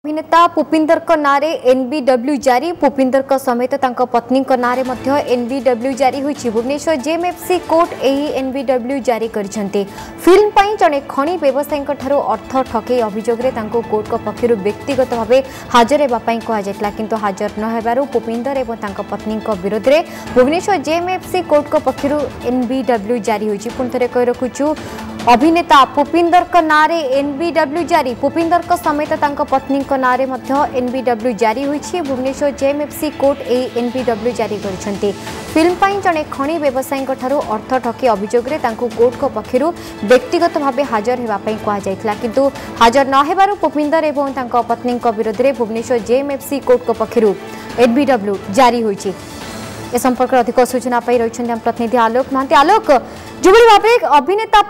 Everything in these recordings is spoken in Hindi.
अभिनेता पुपिंदर नारे एनबीडब्ल्यू जारी पुपिंदर समेत पत्नी नारे एनबीडब्ल्यू जारी होती भुवनेश्वर जेएमएफसी कोर्ट यही एनबीडब्ल्यू जारी करछंती फिल्म पर जड़े खनि व्यवसायी अर्थ ठकई अभियोग कोर्ट पक्षर व्यक्तिगत भाव हाजर होगापी कहुला किंतु हाजर न पुपिंदर और पत्नी विरोध में भुवनेश्वर जेएमएफसी कोर्ट पक्षर एनबीडब्ल्यू जारी होती पुणी थे कही रखुचु अभिनेता पुपिंदर नारे एनबीडब्ल्यू जारी पुपिंदर समेत पत्नी नारे एनबीडब्ल्यू जारी होती भुवनेश्वर जेएमएफसी कोर्ट यही एनबीडब्ल्यू जारी करछंती फिल्म पर जड़े खनि व्यवसायी अर्थ ठकी अभियोग में कोर्ट पक्षर व्यक्तिगत भाव हाजर होगापी कहुला किंतु हाजर न पुपिंदर और पत्नी विरोध में भुवनेश्वर जेएमएफसी कोर्ट पक्षर एनबीडब्ल्यू जारी होती ए संपर्क अधिक सूचना रही प्रतिनिधि आलोक महांती आलोक जो भाव अभिनेता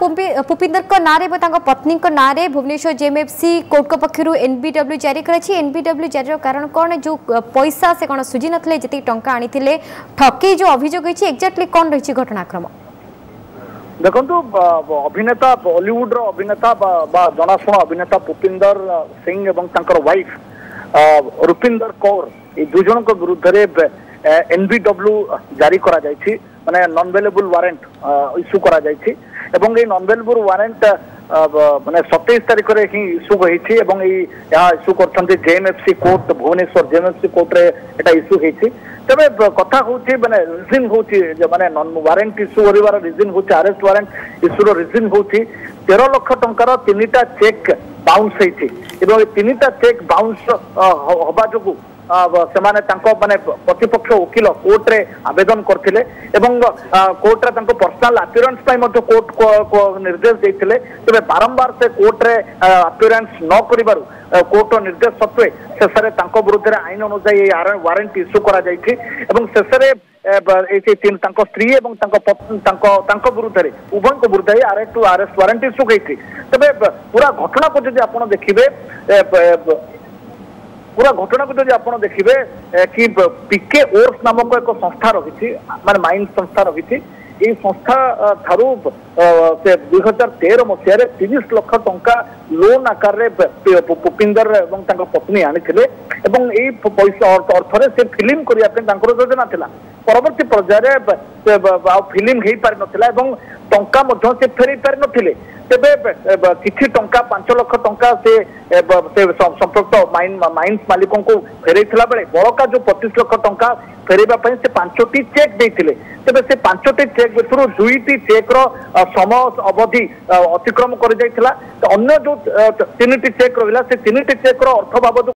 पुपिंदर नारे पत्नी नारे भुवनेश्वर जेएमएफसी कोर्ट पक्षर एनबीडब्ल्यू जारी कर एनबीडब्ल्यू जारी कारण कौन जो पैसा से कौन सुझी नथिले जति टंका आनी ठकई जो अभियोग होती एक्जाक्टली कौन रही घटनाक्रम देखो अभिनेता बॉलीवुड अभिनेता जनाशुना अभिनेता पुपिंदर सिंह और वाइफ रुपिंदर कौर ये दुज विरुद्ध में एनबीडब्ल्यू जारी करा जायछि माने नॉन अवेलेबल वारंट इश्यू करा जायछि एवं ए नॉन अवेलेबल वारंट माने 27 तारिख रे ही इश्यू होईछि एवं ए या इश्यू करथन्ते JMFC court Bhubaneswar JMFC court रे एटा इश्यू हेछि तबे कथा होछि माने रीजन होछि जे माने नॉन वारंट इश्यू होरिबार रीजन होछि अरेस्ट वारंट इश्यू रो रीजन होछि 13 लाख टंकार तीनटा चेक बाउंस हेछि एवं 3टा चेक बाउंस होबा जोगु सेमाने माने प्रतिपक्ष वकिल कोर्ट रे आवेदन करथिले एवं कोर्ट रे पर्सनल अपीयरेंस पाई मध्य कोर्ट को निर्देश देथिले तबे बारंबार से कोर्ट रे अपीयरेंस न करिबारु कोर्ट निर्देश सत्वे शेषरे विरुद्ध रे आईन अनुसार वारंट इश्यू करा जायछि एवं शेषरे स्त्री एवं विरुद्ध रे उभय विरुद्ध अरेस्ट वारंट इश्यू होईछि तबे पूरा घटना को जदि आपण देखिबे पूरा घटना को जब आप देखिए कि पीके ओर्स नामक एक संस्था रही माने माइंड संस्था रही ये संस्था ठारू 2013 मसीह 30 लाख टंका लोन आकार पुपिंदर एवं पत्नी आनी पैसा अर्थ से फिल्म करने योजना था परवर्ती पर्यायर फिल्म हो पारि नथिला टंका से फेरी पारि नथिले तेबे किछि टंका 5 लाख टंका से संपृक्त माइंस मालिकों को फेरैथिला बेले बड़का जो 25 लाख टंका फेरैबा पई से 5टी चेक देथिले तेबे से 5टी चेक भितरु 2टी चेक रो समय अवधि अतिक्रम कर जाइथिला अन्य जो 3टी चेक रहिला से 3टी चेक रो अर्थ बाबद